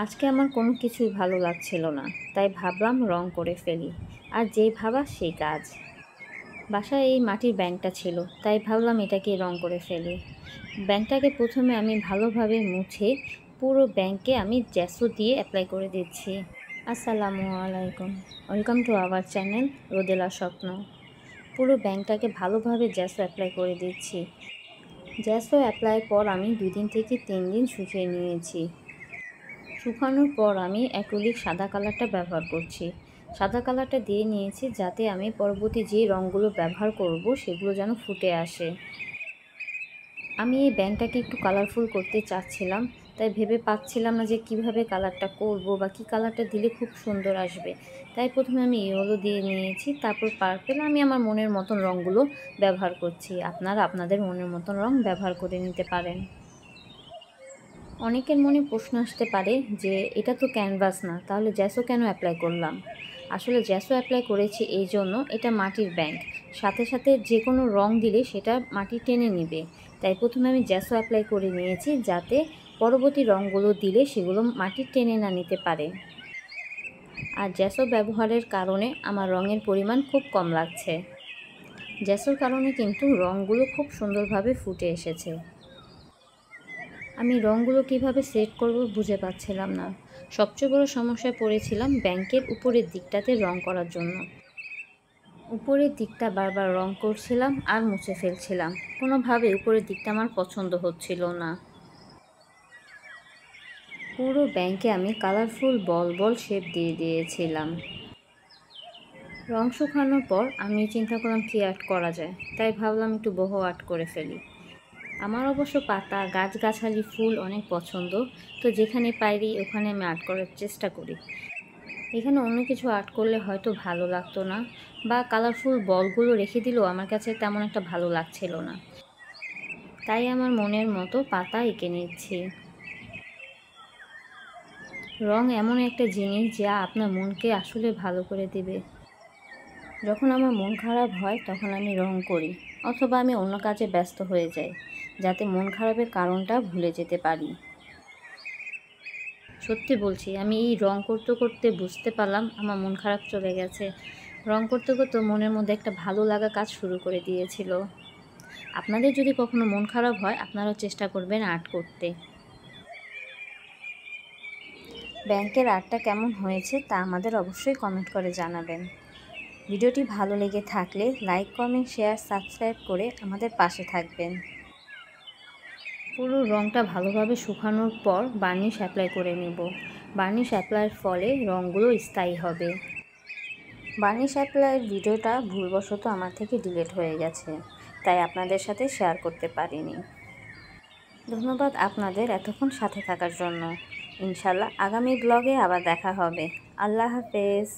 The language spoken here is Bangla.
আজকে আমার কোনো কিছুই ভালো লাগছিল না, তাই ভাবলাম রং করে ফেলি। আর যেই ভাবা সেই কাজ। বাসায় এই মাটির ব্যাঙটা ছিল, তাই ভাবলাম এটাকে রং করে ফেলি। ব্যাঙটাকে প্রথমে আমি ভালোভাবে মুছে পুরো ব্যাঙকে আমি জ্যাসো দিয়ে অ্যাপ্লাই করে দিচ্ছি। আসসালামু আলাইকুম, ওয়েলকাম টু আওয়ার চ্যানেল রোদেলা স্বপ্ন। পুরো ব্যাঙটাকে ভালোভাবে জ্যাসো অ্যাপ্লাই করে দিচ্ছি। জ্যাসো অ্যাপ্লাই পর আমি 2 দিন থেকে 3 দিন শুকিয়ে নিয়েছি। শুকানোর পর আমি অ্যাক্রিলিক সাদা কালারটা ব্যবহার করছি। সাদা কালারটা দিয়ে নিয়েছি যাতে আমি পরবর্তী যে রঙগুলো ব্যবহার করব সেগুলো যেন ফুটে আসে। আমি এই ব্যাঙটাকে একটু কালারফুল করতে চাচ্ছিলাম, তাই ভেবে পাচ্ছিলাম না যে কিভাবে কালারটা করব বা কী কালারটা দিলে খুব সুন্দর আসবে। তাই প্রথমে আমি ইয়েলো দিয়ে নিয়েছি, তারপর পার্পেল। আমি আমার মনের মতন রঙগুলো ব্যবহার করছি। আপনারা আপনাদের মনের মতন রঙ ব্যবহার করে নিতে পারেন। অনেকের মনে প্রশ্ন আসতে পারে যে এটা তো ক্যানভাস না, তাহলে জ্যাসো কেন অ্যাপ্লাই করলাম? আসলে জ্যাসো অ্যাপ্লাই করেছি এই জন্য, এটা মাটির ব্যাঙ, সাথে সাথে যে কোনো রং দিলে সেটা মাটি টেনে নেবে। তাই প্রথমে আমি জ্যাসো অ্যাপ্লাই করে নিয়েছি যাতে পরবর্তী রঙগুলো দিলে সেগুলো মাটি টেনে না নিতে পারে। আর জ্যাসো ব্যবহারের কারণে আমার রঙের পরিমাণ খুব কম লাগছে। জ্যাসোর কারণে কিন্তু রঙগুলো খুব সুন্দরভাবে ফুটে এসেছে। আমি রঙগুলো কিভাবে সেট করব বুঝে পাচ্ছিলাম না। সবচেয়ে বড় সমস্যায় পড়েছিলাম ব্যাংকের উপরের দিকটাতে রং করার জন্য। উপরের দিকটা বারবার রং করছিলাম আর মুছে ফেলছিলাম। কোনোভাবে উপরের দিকটা আমার পছন্দ হচ্ছিল না। পুরো ব্যাংকে আমি কালারফুল বল বল শেপ দিয়ে দিয়েছিলাম। রং শুকানোর পর আমি চিন্তা করলাম কী আর্ট করা যায়, তাই ভাবলাম একটু বহু আর্ট করে ফেলি। আমার অবশ্য পাতা, গাছগাছালি, ফুল অনেক পছন্দ, তো যেখানে পারি ওখানে আমি আর্ট করার চেষ্টা করি। এখানে অন্য কিছু আর্ট করলে হয়তো ভালো লাগতো না, বা কালারফুল বলগুলো রেখে দিলেও আমার কাছে তেমন একটা ভালো লাগছিল না। তাই আমার মনের মতো পাতা এঁকে নিচ্ছি। রং এমন একটা জিনিস যা আপনার মনকে আসলে ভালো করে দেবে। যখন আমার মন খারাপ হয় তখন আমি রং করি, অথবা আমি অন্য কাজে ব্যস্ত হয়ে যাই, যাতে মন খারাপের কারণটা ভুলে যেতে পারি। সত্যি বলছি, আমি এই রং করতে করতে বুঝতে পারলাম আমার মন খারাপ চলে গেছে। রং করতে করতে মনের মধ্যে একটা ভালো লাগা কাজ শুরু করে দিয়েছিল। আপনাদের যদি কখনো মন খারাপ হয়, আপনারাও চেষ্টা করবেন আর্ট করতে। ব্যাংকের আর্টটা কেমন হয়েছে তা আমাদের অবশ্যই কমেন্ট করে জানাবেন। ভিডিওটি ভালো লেগে থাকলে লাইক, কমেন্ট, শেয়ার, সাবস্ক্রাইব করে আমাদের পাশে থাকবেন। পুরো রঙটা ভালোভাবে শুকানোর পর বার্নিশ অ্যাপ্লাই করে নেব। বার্নিশ অ্যাপ্লাইয়ের ফলে রঙগুলো স্থায়ী হবে। বার্নিশ অ্যাপ্লাইয়ের ভিডিওটা ভুলবশত আমার থেকে ডিলিট হয়ে গেছে, তাই আপনাদের সাথে শেয়ার করতে পারিনি। ধন্যবাদ আপনাদের এতক্ষণ সাথে থাকার জন্য। ইনশাল্লাহ আগামী ব্লগে আবার দেখা হবে। আল্লাহ হাফেজ।